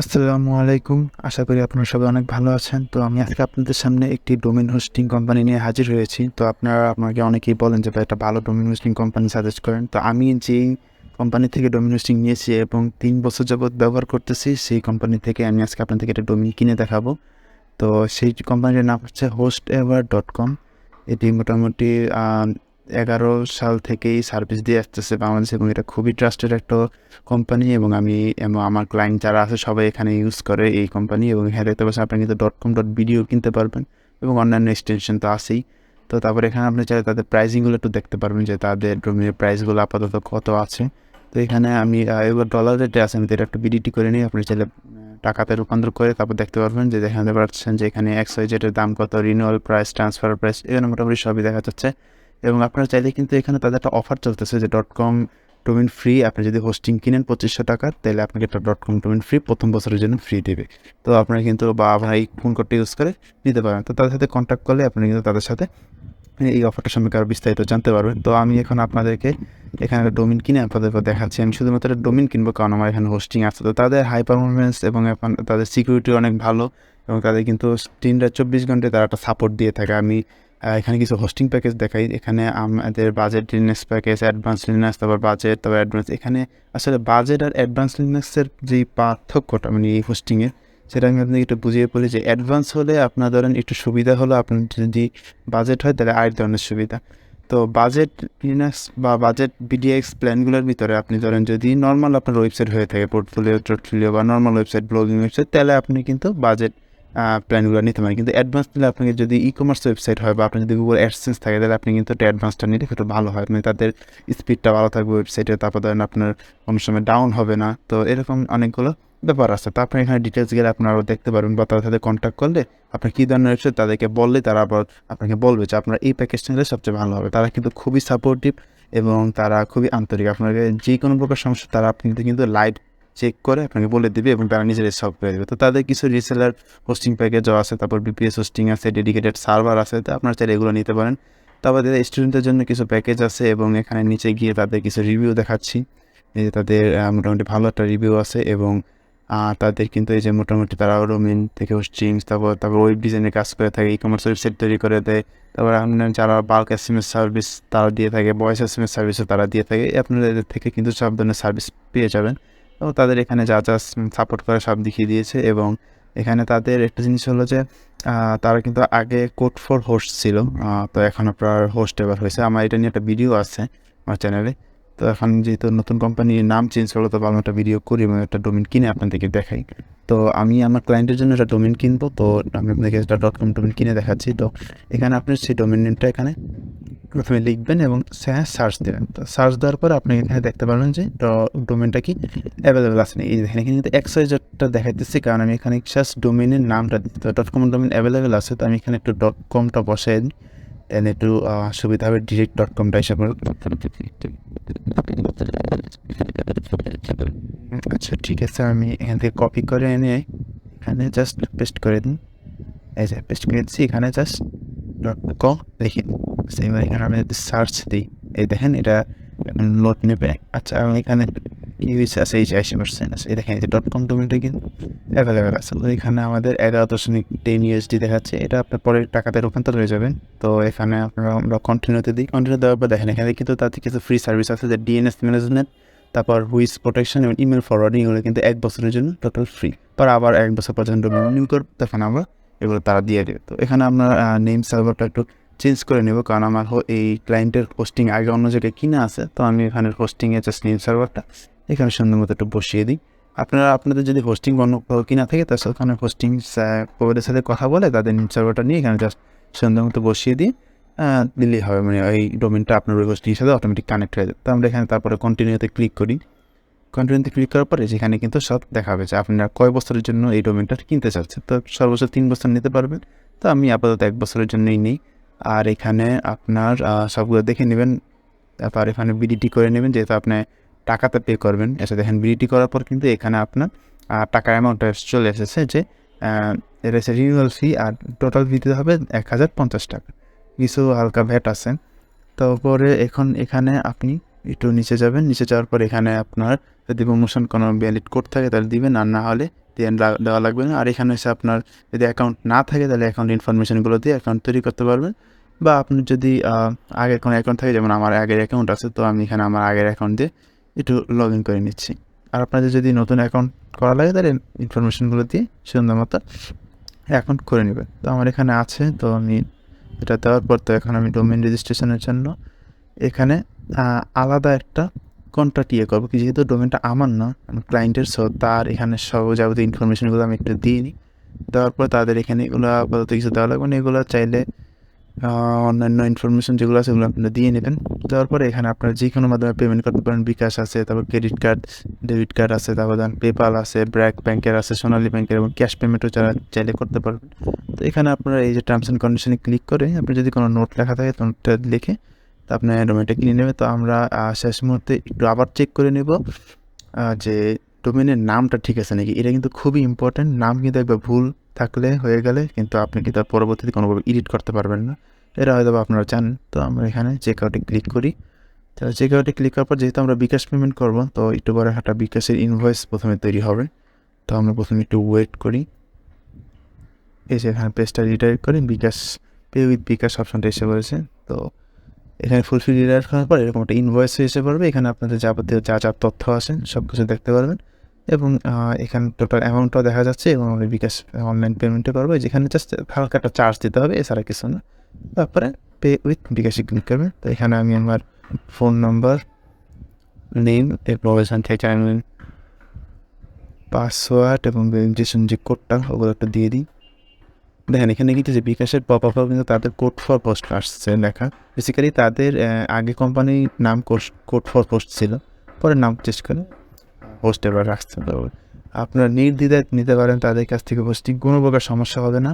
আসসালামু আলাইকুম। আশা করি আপনারা সবাই অনেক ভালো আছেন। তো আমি আজকে আপনাদের সামনে একটি ডোমেইন হোস্টিং কোম্পানি নিয়ে হাজির হয়েছি। তো আপনারা আমাকে অনেকেই বলেন যে ভাই একটা ভালো ডোমেইন হোস্টিং কোম্পানি সাজেস্ট করেন। তো আমি যেই কোম্পানি থেকে ডোমেইন হোস্টিং নিয়েছি এবং ৩ বছর যাবৎ ব্যবহার করতেছি, সেই কোম্পানি থেকে আমি আজকে আপনাদেরকে একটা ডোমেইন কিনে দেখাবো। তো সেই কোম্পানির নাম হচ্ছে hostever.com। এটি মোটামুটি ১১ সাল থেকেই সার্ভিস দিয়ে আসতেছে বাংলাদেশে এবং এটা খুবই ট্রাস্টেড একটা কোম্পানি এবং আমার ক্লায়েন্ট যারা আছে সবাই এখানে ইউজ করে এই কোম্পানি এবং এখানে দেখতে পাচ্ছেন আপনি কিন্তু .com.bdও কিনতে পারবেন এবং অন্যান্য এক্সটেনশন তো আছেই। তো তারপরে এখানে আপনি চাইলে তাদের প্রাইসিংগুলো একটু দেখতে পারবেন যে তাদের ডোমেনের প্রাইসগুলো আপাতত কত আছে। তো এখানে আমি এগুলো ডলার রেটে আছে, আমি তো এটা একটু বিডিটি করে নিই। আপনি চাইলে টাকাতে রূপান্তর করে তারপর দেখতে পারবেন যে দেখাতে পাচ্ছেন যে এখানে XYZ এর দাম কত, রিনিউয়াল প্রাইস, ট্রান্সফার প্রাইস, এখানে মোটামুটি সবই দেখা যাচ্ছে। এবং আপনারা চাইলে কিন্তু এখানে তাদের একটা অফার চলতেছে যে .com ডোমেন ফ্রি। আপনি যদি হোস্টিং কিনেন 2500 টাকার, তাহলে আপনাকে একটা .com ডোমেন ফ্রি প্রথম বছরের জন্য ফ্রি দেবে। তো আপনারা কিন্তু বা আপনারা এই ফোন কোডটা ইউজ করে নিতে পারেন। তো তাদের সাথে কন্ট্যাক্ট করলে আপনি কিন্তু তাদের সাথে এই অফারটা সম্পর্কে আরও বিস্তারিত জানতে পারবেন। তো আমি এখন আপনাদেরকে এখানে একটা ডোমেইন কিনে আপনাদেরকে দেখাচ্ছি। আমি শুধুমাত্র একটা ডোমেইন কিনবো কারণ আমার এখানে হোস্টিং আছে। তো তাদের হাই পারফরমেন্স এবং এখন তাদের সিকিউরিটি অনেক ভালো এবং তাদের কিন্তু 3/24 ঘন্টায় তারা একটা সাপোর্ট দিয়ে থাকে। আমি এখানে কিছু হোস্টিং প্যাকেজ দেখাই। এখানে আমাদের budget Linux package, advance Linux, তারপর বাজেট, তারপর অ্যাডভান্স। এখানে আসলে বাজেট আর অ্যাডভান্স লিনাক্সের যেই পার্থক্যটা মানে এই হোস্টিংয়ের, সেটা আমি আপনাকে একটু বুঝিয়ে বলি যে অ্যাডভান্স হলে আপনার ধরেন একটু সুবিধা হলো, আপনার যদি বাজেট হয় তাহলে আরেক ধরনের সুবিধা। তো বাজেট লিনাক্স বা বাজেট বিডিএক্স প্ল্যানগুলোর ভিতরে আপনি ধরেন যদি নর্মাল আপনার ওয়েবসাইট হয়ে থাকে, পোর্টফোলিও বা নর্মাল ওয়েবসাইট, ব্লগিং ওয়েবসাইট, তাহলে আপনি কিন্তু বাজেট প্ল্যানগুলো নিতে পারেন। কিন্তু অ্যাডভান্স নিলে আপনাকে যদি ই কমার্স ওয়েবসাইট হয় বা আপনার যদি গুগল অ্যাডসেন্স থাকে, তাহলে আপনি কিন্তু অ্যাডভান্সটা নিলে একটু ভালো হয়। মানে তাদের স্পিডটা ভালো থাকবে ওয়েবসাইটে, তারপর ধরেন আপনার কোনো সময় ডাউন হবে না। তো এরকম অনেকগুলো ব্যাপার আছে। তো আপনি এখানে ডিটেলস গেলে আপনারা দেখতে পারবেন বা তাদের সাথে কন্ট্যাক্ট করলে আপনার কী ধরনের ওয়েবসাইট তাদেরকে বললে তারা আবার আপনাকে বলবে যে আপনার এই প্যাকেজটা নিলে সবচেয়ে ভালো হবে। তারা কিন্তু খুবই সাপোর্টিভ এবং তারা খুবই আন্তরিক। আপনাকে যে কোনো প্রকার সমস্যা তারা আপনি কিন্তু লাইভ চেক করে আপনাকে বলে দেবে এবং তারা নিজেরাই সলভ করে দেবে। তো তাদের কিছু রিসেলার হোস্টিং প্যাকেজও আছে, তারপর বিপিএস হোস্টিং আছে, ডেডিকেটেড সার্ভার আছে। তো আপনারা চাইলে এগুলো নিতে পারেন। তারপর তাদের স্টুডেন্টদের জন্য কিছু প্যাকেজ আছে এবং এখানে নিচে গিয়ে তাদের কিছু রিভিউ দেখাচ্ছি। এই যে তাদের মোটামুটি ভালো একটা রিভিউ আছে এবং তাদের কিন্তু এই যে মোটামুটি তারা ডোমেইন থেকে হোস্টিং, তারপর ওয়েব ডিজাইনের কাজ করে থাকে, ই কমার্স ওয়েবসাইট তৈরি করে দেয়। তারপর আপনার যারা বাল্ক SMS সার্ভিস তারা দিয়ে থাকে, ভয়েস SMS সার্ভিসও তারা দিয়ে থাকে। আপনারা এদের থেকে কিন্তু সব ধরনের সার্ভিস পেয়ে যাবেন। তো তাদের এখানে যা যা সাপোর্ট করে সব দেখিয়ে দিয়েছে এবং এখানে তাদের একটা জিনিস হলো যে তারা কিন্তু আগে কোড ফর হোস্ট ছিল, তো এখন আপনার হোস্ট এবার হয়েছে। আমার এটা নিয়ে একটা ভিডিও আছে আমার চ্যানেলে। তো এখন যেহেতু নতুন কোম্পানির নাম চেঞ্জ করলো, তো আমি একটা ভিডিও করি এবং একটা ডোমেইন কিনে আপনাদেরকে দেখাই। তো আমি আমার ক্লায়েন্টের জন্য একটা ডোমেইন কিনবো, তো আমি আপনাকে একটা .com ডোমেইন কিনে দেখাচ্ছি। তো এখানে আপনি সেই ডোমেইন নেমটা এখানে প্রথমে লিখবেন এবং সার্চ দেবেন। তো সার্চ দেওয়ার পর আপনি এখানে দেখতে পারবেন যে ডোমেনটা কি অ্যাভেলেবেল আছে না। এই দেখেন এখানে কিন্তু XYZটা দেখাইতেছি কারণ আমি এখানে জাস্ট ডোমেনের নামটা দিই। তো .com ডোমেন অ্যাভেলেবেল আছে, তো আমি এখানে একটু .comটা বসাই দিই, দেন একটু সুবিধা হবে ডিরেক্ট .comটা হিসাব করে। আচ্ছা ঠিক আছে, আমি এখান থেকে কপি করে এনে এখানে জাস্ট পেস্ট করে দিন। এই যে পেস্ট করে দিচ্ছি, এখানে জাস্ট .com লিখে দিন। এবার এখানে আমি যদি সার্চ দিই, এই দেখেন এটা লোড নেবে। আচ্ছা আমি এখানে ইউএস আছে, এই যে 80% আছে। এই দেখেন এই যে .com ডোমেনটা কিন্তু অ্যাভেলেবেল আছে। তো এখানে আমাদের 11.10 USD দেখাচ্ছে, এটা আপনার পরে টাকাতে রূপান্তর হয়ে যাবেন। তো এখানে আমরা কন্টিনিউতে দিই। কন্টিনিউ দেওয়ার পর দেখেন এখানে কিন্তু তাতে কিছু ফ্রি সার্ভিস আছে যে DNS ম্যানেজমেন্ট, তারপর হুইস প্রোটেকশন এবং ইমেল ফরওয়ার্ডিং, এগুলো কিন্তু 1 বছরের জন্য টোটাল ফ্রি। পর আবার 1 বছর পর্যন্ত রিনিউ করব, তখন আমরা এগুলো তারা দিয়ে দেবে। তো এখানে আপনার নেম সার্ভারটা একটু চেঞ্জ করে নেব কারণ আমার এই ক্লায়েন্টের হোস্টিং আগে অন্য জায়গায় কিনা আছে। তো আমি এখানে হোস্টিংয়ে জাস্ট নেম সার্ভারটা এখানে সুন্দর মতো একটু বসিয়ে দিই। আপনারা আপনাদের যদি হোস্টিং অন্য কিনা থাকে তার সাথে ওখানে হোস্টিং প্রোভাইডারের সাথে কথা বলে তাদের নেম সার্ভারটা নিয়ে এখানে জাস্ট সুন্দর মতো বসিয়ে দিয়ে দিলেই হবে। মানে এই ডোমেনটা আপনার ওই হোস্টিংয়ের সাথে অটোমেটিক কানেক্ট হয়ে যাবে। তো আমরা এখানে তারপরে কন্টিনিউতে ক্লিক করি। কন্টিনিউতে ক্লিক করার পরে যেখানে কিন্তু সব দেখাবে যে আপনারা কয় বছরের জন্য এই ডোমেনটা কিনতে চাচ্ছেন। তো সর্বোচ্চ 3 বছর নিতে পারবেন। তো আমি আপাতত 1 বছরের জন্যই নিই। আর এখানে আপনার সবগুলো দেখে নেবেন, তারপর এখানে বিডিটি করে নেবেন যেহেতু আপনি টাকাতে পে করবেন। এসে দেখেন বিডিটি করার পর কিন্তু এখানে আপনার টাকার অ্যামাউন্টটা চলে এসেছে যে এটা হচ্ছে রিনিউয়াল ফি, আর টোটাল ফি দিতে হবে 1050 টাকা। কিছু হালকা ভ্যাট আছে। তারপরে এখন এখানে আপনি একটু নিচে যাবেন, নিচে যাওয়ার পর এখানে আপনার যদি প্রমোশন কোনো ভ্যালিড কোড থাকে তাহলে দিবেন, আর না হলে দেওয়া লাগবে না। আর এখানে হচ্ছে আপনার যদি অ্যাকাউন্ট না থাকে তাহলে অ্যাকাউন্ট ইনফরমেশনগুলো দিয়ে অ্যাকাউন্ট তৈরি করতে পারবেন, বা আপনি যদি আগের কোনো অ্যাকাউন্ট থাকে, যেমন আমার আগের অ্যাকাউন্ট আছে, তো আমি এখানে আমার আগের অ্যাকাউন্ট দিয়ে একটু লগ ইন করে নিচ্ছি। আর আপনাদের যদি নতুন অ্যাকাউন্ট করা লাগে তাহলে ইনফরমেশনগুলো দিয়ে সুন্দর মতো অ্যাকাউন্ট করে নেবেন। তো আমার এখানে আছে, তো আমি এটা দেওয়ার পর তো এখন আমি ডোমেইন রেজিস্ট্রেশনের জন্য এখানে আলাদা একটা কন্ট্রাক্ট করবো, কি যেহেতু ডোমেনটা আমার না, ক্লায়েন্টের, সো তার এখানে সব যাবতীয় ইনফরমেশনগুলো আমি একটু দিয়ে নিই। দেওয়ার পর তাদের এখানে এগুলো আপাতত কিছু দেওয়া লাগবে না, এগুলো চাইলে অন্যান্য ইনফরমেশন যেগুলো আছে সেগুলো আপনারা দিয়ে নেবেন। দেওয়ার পরে এখানে আপনারা যে কোনো মাধ্যমে পেমেন্ট করতে পারেন, বিকাশ আছে, তারপর ক্রেডিট কার্ড, ডেবিট কার্ড আছে, তারপর ধরেন পেপাল আছে, ব্র্যাক ব্যাংকের আছে, সোনালী ব্যাংকের, এবং ক্যাশ পেমেন্টও চাইলে করতে পারবেন। তো এখানে আপনারা এই যে টার্মস অ্যান্ড কন্ডিশনে ক্লিক করে আপনি যদি কোনো নোট লেখা থাকে তো নোটটা লিখে তো আপনার ডোমেনটা কিনে নেবে। তো আমরা শেষ মুহূর্তে একটু আবার চেক করে নেব যে ডোমেনের নামটা ঠিক আছে নাকি। এটা কিন্তু খুবই ইম্পর্ট্যান্ট। নাম কিন্তু একবার ভুল থাকলে হয়ে গেলে কিন্তু আপনি কিন্তু পরবর্তীতে কোনোভাবে এডিট করতে পারবেন না, এটা হয়তো আপনারা জানেন। তো আমরা এখানে চেক আউটে ক্লিক করি। তো চেক আউটে ক্লিক করার পর যেহেতু আমরা বিকাশ পেমেন্ট করব, তো একটু পরে একটা বিকাশের ইনভয়েস প্রথমে তৈরি হবে। তো আমরা প্রথমে একটু ওয়েট করি। এই যে এখানে পেজটা রিডাইরেক্ট করি, বিকাশ পে উইথ বিকাশ অপশনটা এসে পড়েছে। তো এখানে ফুলফিল রিডাইরেক্ট করার পর এরকম একটা ইনভয়েস এসে পড়বে। এখানে আপনাদের যাবতীয় যা যা তথ্য আছে সব কিছু দেখতে পারবেন, এবং এখানে টোটাল অ্যামাউন্টটাও দেখা যাচ্ছে, এবং আমরা বিকাশ অনলাইন পেমেন্টে পারবো। যেখানে জাস্ট হালকা একটা চার্জ দিতে হবে, এছাড়া কিছু না। তারপরে পে উইথ বিকাশে ক্লিক করবেন। তো এখানে আমি আমার ফোন নাম্বার, নেম, এরপর চ্যানেল, পাসওয়ার্ড এবং ভেরিফিকেশন যে কোডটা ওগুলো একটা দিয়ে দিই। দেখেন এখানে কিন্তু যে বিকাশের পপ আপেও কিন্তু তাদের কোড ফর পোস্ট আসছে লেখা। বেসিক্যালি তাদের আগে কোম্পানির নাম কোড ফর পোস্ট ছিল, পরে নাম চেঞ্জ করে হোস্টেভার রাখতে পারবে। আপনারা নির্দ্বিধায় নিতে পারেন তাদের কাছ থেকে হোস্টিং, কোনো প্রকার সমস্যা হবে না।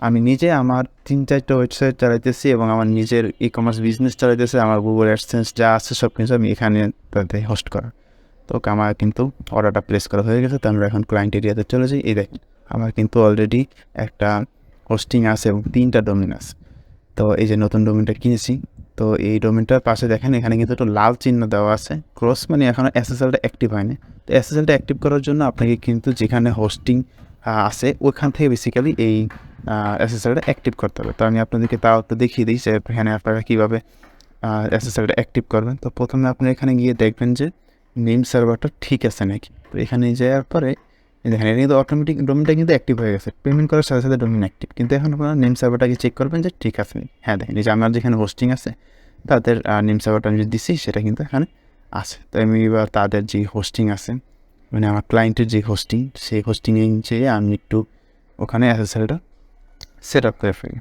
আমি নিজে আমার 3-4টা ওয়েবসাইট চালাইতেছি এবং আমার নিজের ই কমার্স বিজনেস চালাইতেছি। আমার গুগল অ্যাডসেন্স যা আছে সব কিছু আমি এখানে তাদের হোস্ট করা। তো আমার কিন্তু অর্ডারটা প্লেস করা হয়ে গেছে। তো আমরা এখন ক্লায়েন্ট এরিয়াতে চলে যাই। এই দেখেন আমার কিন্তু অলরেডি একটা হোস্টিং আছে এবং 3টা ডোমেন আছে। তো এই যে নতুন ডোমেনটা কিনেছি, তো এই ডোমেনটার পাশে দেখেন এখানে কিন্তু একটু লাল চিহ্ন দেওয়া আছে, ক্রস, মানে এখনও এসএসএলটা অ্যাক্টিভ হয়নি। তো এসএসএলটা অ্যাক্টিভ করার জন্য আপনাকে কিন্তু যেখানে হোস্টিং আছে ওইখান থেকে বেসিক্যালি এই এসএসএলটা অ্যাক্টিভ করতে হবে। তো আমি আপনাদেরকে তাও একটু দেখিয়ে দিই যে এখানে আপনারা কীভাবে এসএসএলটা অ্যাক্টিভ করবেন। তো প্রথমে আপনি এখানে গিয়ে দেখবেন যে নেম সার্ভারটা ঠিক আছে নাকি। তো এখানে যাওয়ার পরে দেখেন এটা কিন্তু অটোমেটিক ডোমেনটা কিন্তু অ্যাক্টিভ হয়ে গেছে, পেমেন্ট করার সাথে সাথে ডোমেন অ্যাক্টিভ। কিন্তু এখন আপনারা নেম সার্ভারটাকে চেক করবেন যে ঠিক আছে। হ্যাঁ দেখেন এই যে আমার যেখানে হোস্টিং আছে তাদের নেম সার্ভারটা আমি যে দিচ্ছি সেটা কিন্তু এখানে আছে। তো আমি এবার তাদের যে হোস্টিং আছে, মানে আমার ক্লায়েন্টের যে হোস্টিং, সেই হোস্টিংয়ে যেয়ে আমি একটু ওখানে এসএসএলটা সেট আপ করে ফেলি।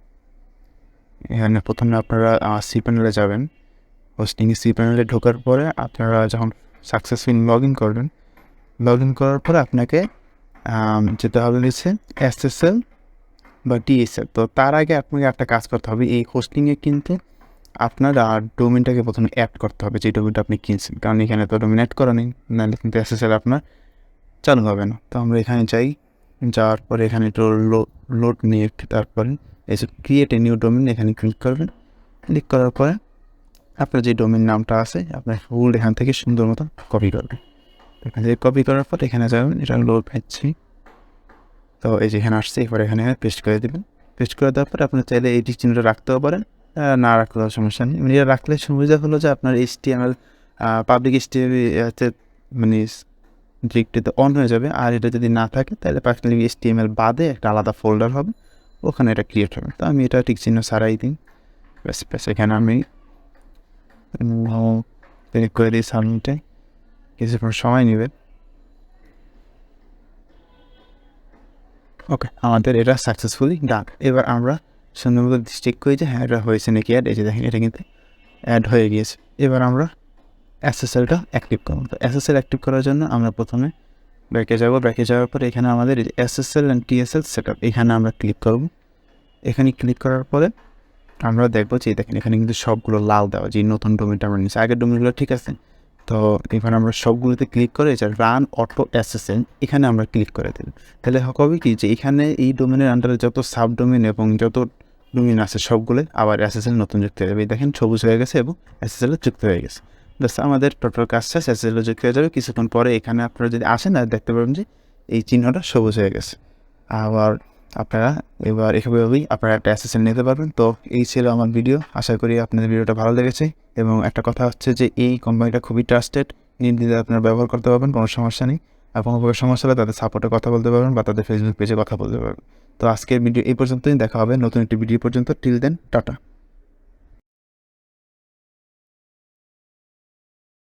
এখানে প্রথমে আপনারা সি প্যানেলে যাবেন। হোস্টিংয়ে সি প্যানেলে ঢোকার পরে আপনারা যখন সাকসেসফুল লগ ইন করবেন, লগ ইন করার পরে আপনাকে যেটা হবে হচ্ছে এসএসএল বা ডিএসএল। তো তার আগে আপনাকে একটা কাজ করতে হবে, এই হোস্টিংয়ে কিন্তু আপনার ডোমেনটাকে প্রথমে অ্যাড করতে হবে, যে ডোমেনটা আপনি কিনছেন, কারণ এখানে তো ডোমেন অ্যাড করা নেই, নাহলে কিন্তু এসএসএল আপনার চালু হবে না। তো আমরা এখানে যাই, যাওয়ার পরে এখানে একটু লোড নিয়ে তারপরে এই যে ক্রিয়েট এ নিউ ডোমেন এখানে ক্লিক করবেন। ক্লিক করার পরে আপনার যে ডোমেন নামটা আছে আপনার ফুল এখান থেকে সুন্দর মতো কপি করবেন। এখান থেকে কপি করার পর এখানে যাবেন, এটা লোড পাচ্ছি। তো এই যে এখানে আসছে, এরপর এখানে পেস্ট করে দেবেন। পেস্ট করে দেওয়ার পরে আপনার চাইলে এই চিহ্নটা রাখতেও পারেন, না রাখলেও সমস্যা নেই। মানে এটা রাখলে সুবিধা হলো যে আপনার HTML পাবলিক HTML মানে ডিরেক্টরিতে অন হয়ে যাবে। আর এটা যদি না থাকে তাহলে পার্সোনালি HTML বাদে একটা আলাদা ফোল্ডার হবে, ওখানে এটা ক্রিয়েট হবে। তো আমি এটা ঠিক চিহ্ন ছাড়াই দিই। ব্যাস এখানে আমি ক্লিক করে দিই সাবমিটে। কিছুক্ষণ সময় নেবে। ওকে, আমাদের এটা সাকসেসফুলি ডান। এবার আমরা সুন্দর মতো চেক করি যে হ্যাঁ এটা হয়েছে নাকি অ্যাড। এই যে দেখেন এটা কিন্তু অ্যাড হয়ে গিয়েছে। এবার আমরা এসএসএলটা অ্যাক্টিভ করব। তো এসএসএল অ্যাক্টিভ করার জন্য আমরা প্রথমে ব্যাকে যাব। ব্যাকে যাওয়ার পরে এখানে আমাদের SSL and TSL set up, এখানে আমরা ক্লিক করব। এখানে ক্লিক করার পরে আমরা দেখবো যে দেখেন এখানে কিন্তু সবগুলো লাল দেওয়া, যে নতুন ডোমেনটা আমরা নিচ্ছি, আগের ডোমেনগুলো ঠিক আছে। তো এখানে আমরা সবগুলোতে ক্লিক করে যে রান অটো এসএসএল এখানে আমরা ক্লিক করে দেব। তাহলে হবে কি যে এখানে এই ডোমেনের আন্ডারে যত সাব ডোমেন এবং যত ডোমেন আছে সবগুলো আবার এসএসএল নতুন যুক্ত হয়ে যাবে। দেখেন সবুজ হয়ে গেছে এবং এসএসএল যুক্ত হয়ে গেছে। ব্যাস আমাদের টোটাল কাজ শেষ, এসএসএল যুক্ত হয়ে যাবে। কিছুক্ষণ পরে এখানে আপনারা যদি আসেন আর দেখতে পাবেন যে এই চিহ্নটা সবুজ হয়ে গেছে। আবার আপনারা এভাবেই আপনারা একটা অ্যাসেসমেন্ট নিতে পারবেন। তো এই ছিল আমার ভিডিও। আশা করি আপনাদের ভিডিওটা ভালো লেগেছে এবং একটা কথা হচ্ছে যে এই কোম্পানিটা খুবই ট্রাস্টেড, নির্দ্বিধায় আপনারা ব্যবহার করতে পারবেন, কোনো সমস্যা নেই। আর কোনো প্রকার সমস্যা হলে তাদের সাপোর্টে কথা বলতে পারবেন বা তাদের ফেসবুক পেজে কথা বলতে পারবেন। তো আজকের ভিডিও এই পর্যন্তই, দেখা হবে নতুন একটি ভিডিও পর্যন্ত। Till then, tata.